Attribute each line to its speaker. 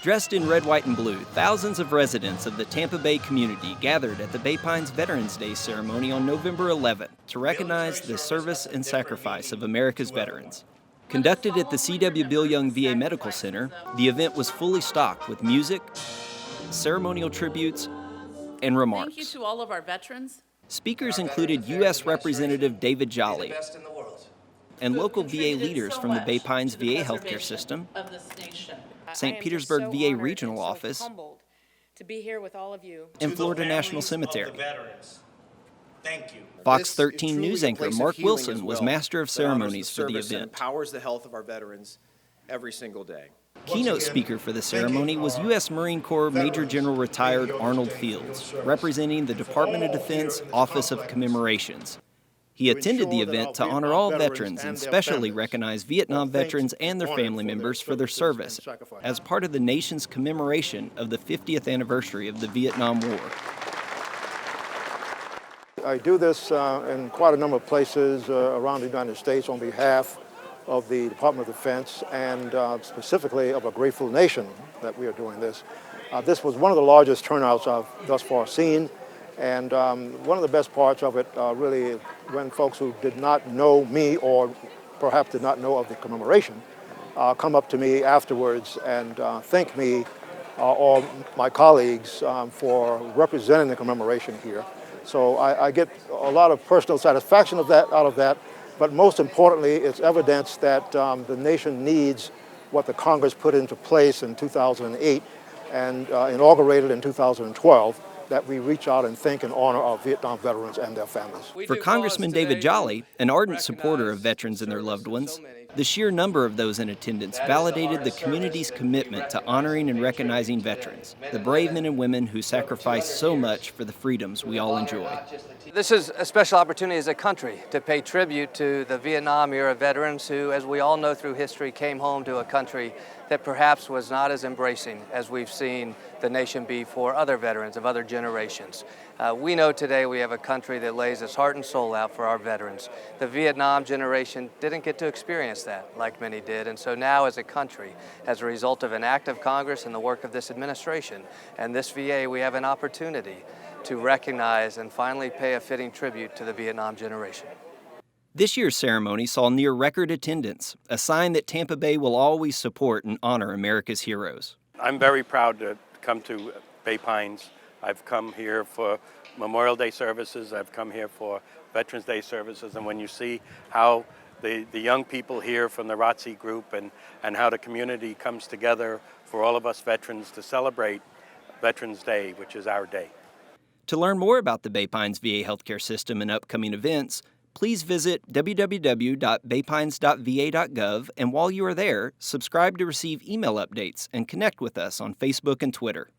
Speaker 1: Dressed in red, white, and blue, thousands of residents of the Tampa Bay community gathered at the Bay Pines Veterans Day ceremony on November 11th to recognize the service and sacrifice of America's veterans. Conducted at the C.W. Bill Young VA Medical Center, the event was fully stocked with music, ceremonial tributes, and remarks.
Speaker 2: Thank you to all of our veterans.
Speaker 1: Speakers included U.S. Representative David Jolly and local VA leaders from the Bay Pines VA healthcare system, St. Petersburg VA Regional Office,
Speaker 2: to be here with all of you.
Speaker 1: and Florida National Cemetery.
Speaker 3: Thank you.
Speaker 1: Fox 13 News anchor Mark Wilson was master of ceremonies for the event.
Speaker 4: Empowers the health of our veterans every single day.
Speaker 1: Keynote speaker for the ceremony was U.S. Marine Corps Major General retired Arnold Fields, representing the Department of Defense Office of Commemorations. He attended the event to honor all veterans and specially recognize Vietnam veterans and their family members for their service as part of the nation's commemoration of the 50th anniversary of the Vietnam War.
Speaker 5: I do this in quite a number of places around the United States on behalf of the Department of Defense and specifically of a grateful nation that we are doing this. This was one of the largest turnouts I've thus far seen, and one of the best parts of it really when folks who did not know me or perhaps did not know of the commemoration come up to me afterwards and thank me or my colleagues for representing the commemoration here. So I get a lot of personal satisfaction out of that, but most importantly, it's evidence that the nation needs what the Congress put into place in 2008 and inaugurated in 2012, that we reach out and thank and honor our Vietnam veterans and their families.
Speaker 1: For Congressman David Jolly, an ardent supporter of veterans and their loved ones, the sheer number of those in attendance validated the community's commitment to honoring and recognizing veterans, the brave men and women who sacrifice so much for the freedoms we all enjoy.
Speaker 6: This is a special opportunity as a country to pay tribute to the Vietnam-era veterans who, as we all know through history, came home to a country that perhaps was not as embracing as we've seen the nation be for other veterans of other generations. We know today we have a country that lays its heart and soul out for our veterans. The Vietnam generation didn't get to experience that like many did, and so now as a country, as a result of an act of Congress and the work of this administration and this VA, we have an opportunity to recognize and finally pay a fitting tribute to the Vietnam generation.
Speaker 1: This year's ceremony saw near record attendance, a sign that Tampa Bay will always support and honor America's heroes.
Speaker 7: I'm very proud to come to Bay Pines. I've come here for Memorial Day services, I've come here for Veterans Day services, and when you see how the young people here from the ROTC group and how the community comes together for all of us veterans to celebrate Veterans Day, which is our day.
Speaker 1: To learn more about the Bay Pines VA healthcare system and upcoming events, please visit www.baypines.va.gov, and while you are there, subscribe to receive email updates and connect with us on Facebook and Twitter.